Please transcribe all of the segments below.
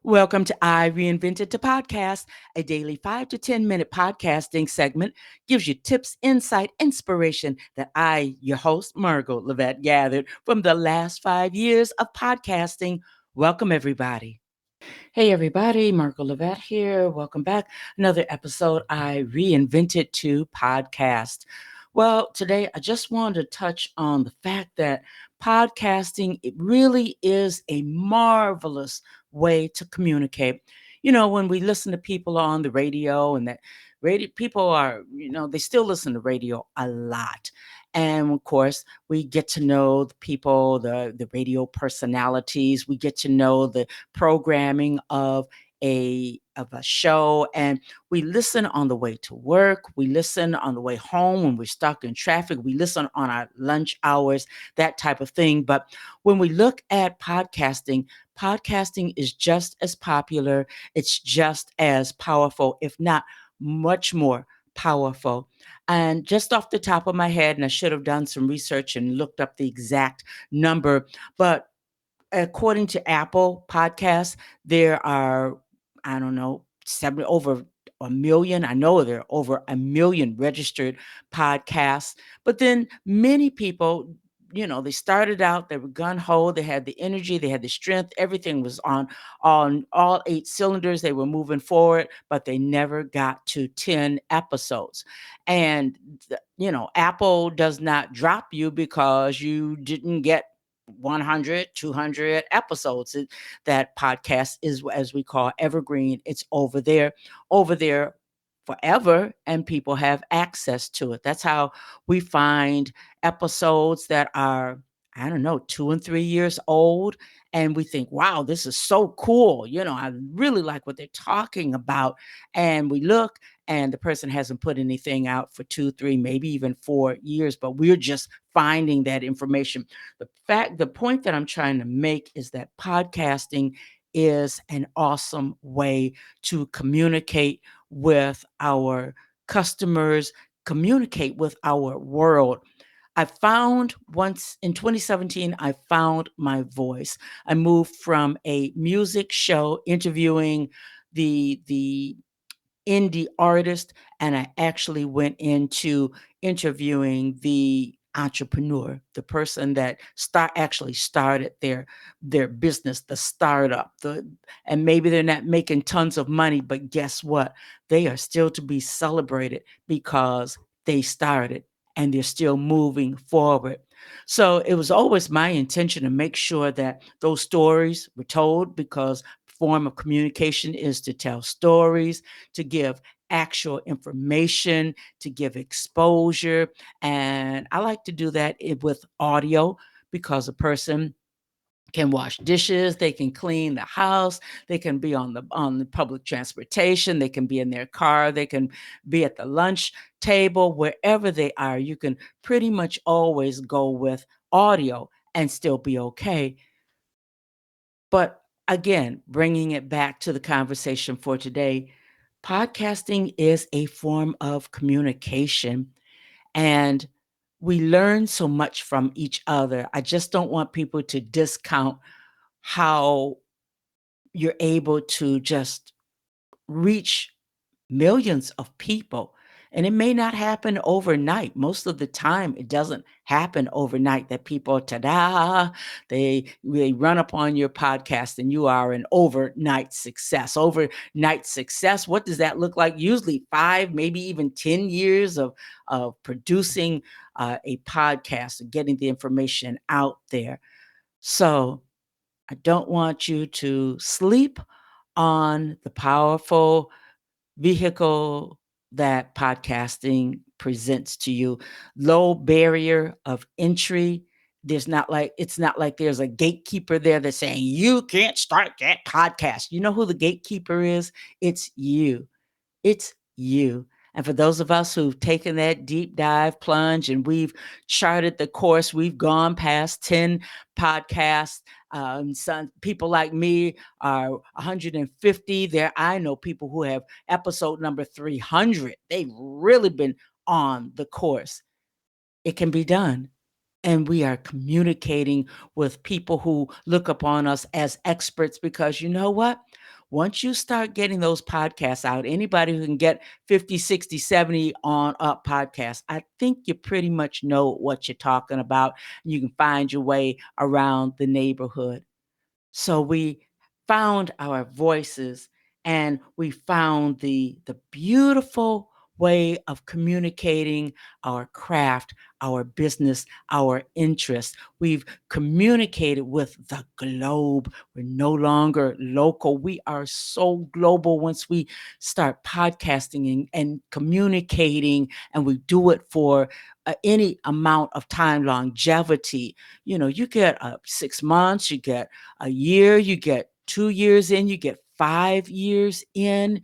Welcome to I Reinvented to Podcast, a daily 5 to 10 minute podcasting segment gives you tips, insight, inspiration that I, your host, Margot Levette, gathered from the last 5 years of podcasting. Welcome, everybody. Hey, everybody, Margot Levette here. Welcome back. Another episode I Reinvented to Podcast. Well, today I just wanted to touch on the fact that podcasting, it really is a marvelous way to communicate. When we listen to people on the radio and that radio people are, they still listen to radio a lot. And of course, we get to know the people, the radio personalities. We get to know the programming of a show, and we listen on the way to work, we listen on the way home when we're stuck in traffic, we listen on our lunch hours, that type of thing. But when we look at podcasting is just as popular, it's just as powerful, if not much more powerful. And just off the top of my head, and I should have done some research and looked up the exact number, but according to Apple Podcasts, there are, I don't know, over a million. I know there are over a million registered podcasts. But then many people, they started out, they were gun ho, they had the energy, they had the strength, everything was on all eight cylinders. They were moving forward, but they never got to 10 episodes. And Apple does not drop you because you didn't get 100, 200 episodes. That podcast is, as we call, evergreen. It's over there forever, and people have access to it. That's how we find episodes that are, I don't know, 2 and 3 years old, and we think, wow, this is so cool. I really like what they're talking about. And we look, and the person hasn't put anything out for 2, 3, maybe even 4 years, but we're just finding that information. The point that I'm trying to make is that podcasting is an awesome way to communicate with our customers, communicate with our world. I found once in 2017, I found my voice. I moved from a music show interviewing the indie artist, and I actually went into interviewing the entrepreneur, the person that actually started their business, the startup. And maybe they're not making tons of money, but guess what? They are still to be celebrated because they started and they're still moving forward. So it was always my intention to make sure that those stories were told, because form of communication is to tell stories, to give actual information, to give exposure. And I like to do that with audio, because a person can wash dishes, they can clean the house, they can be on the public transportation, they can be in their car, they can be at the lunch table, wherever they are. You can pretty much always go with audio and still be okay. But again, bringing it back to the conversation for today, podcasting is a form of communication, and we learn so much from each other. I just don't want people to discount how you're able to just reach millions of people. And it may not happen overnight. Most of the time, it doesn't happen overnight that people, ta-da, they run upon your podcast and you are an overnight success. Overnight success, what does that look like? Usually 5, maybe even 10 years of producing a podcast and getting the information out there. So I don't want you to sleep on the powerful vehicle that podcasting presents to you. Low barrier of entry. It's not like there's a gatekeeper there that's saying you can't start that podcast. You know who the gatekeeper is? It's you. It's you. And for those of us who've taken that deep dive plunge and we've charted the course, we've gone past 10 podcasts. Some people like me are 150. I know people who have episode number 300. They've really been on the course. It can be done. And we are communicating with people who look upon us as experts, because you know what? Once you start getting those podcasts out, anybody who can get 50, 60, 70 on up podcasts, I think you pretty much know what you're talking about. You can find your way around the neighborhood. So we found our voices, and we found the beautiful way of communicating our craft, our business, our interests. We've communicated with the globe. We're no longer local. We are so global once we start podcasting and communicating, and we do it for any amount of time, longevity. You get 6 months, you get a year, you get 2 years in, you get 5 years in,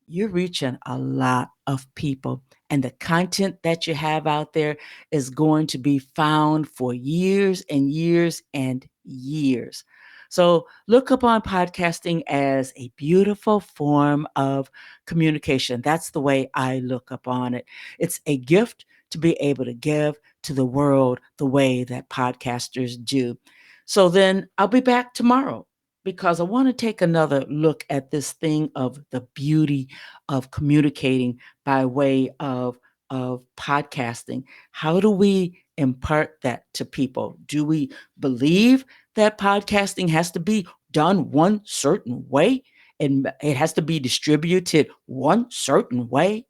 you're reaching a lot of people. And the content that you have out there is going to be found for years and years and years. So look upon podcasting as a beautiful form of communication. That's the way I look upon it. It's a gift to be able to give to the world the way that podcasters do. So then I'll be back tomorrow because I want to take another look at this thing of the beauty of communicating by way of podcasting. How do we impart that to people? Do we believe that podcasting has to be done one certain way and it has to be distributed one certain way?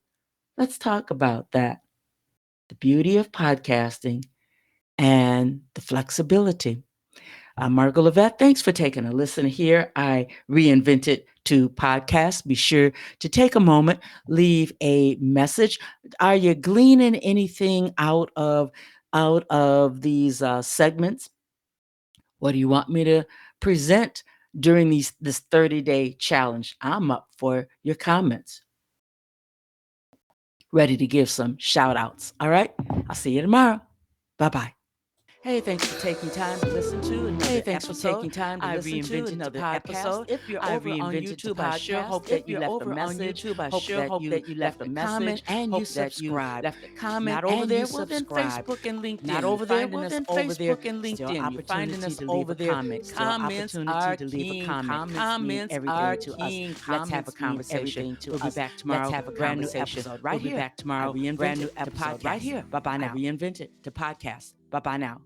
Let's talk about that. The beauty of podcasting and the flexibility. I'm Margot Levette. Thanks for taking a listen here. I reinvented to podcast. Be sure to take a moment, leave a message. Are you gleaning anything out of these segments? What do you want me to present during this 30-day challenge? I'm up for your comments. Ready to give some shout outs. All right. I'll see you tomorrow. Bye-bye. Hey, thanks for taking time to listen to another episode. I reinvented another episode. If you're over on YouTube, I sure hope that you left a message. Hope that you left a comment and you subscribe. Left a comment. Not over there. Well, then Facebook and LinkedIn. Not over there. Well, then Facebook and LinkedIn. You're finding us over there. Comments are king. Comments are king. Let's have a conversation. We'll be back tomorrow. Let's have a brand new episode right here. We'll be back tomorrow. Brand new episode right here. Bye bye now. Reinvented to podcast. Bye bye now.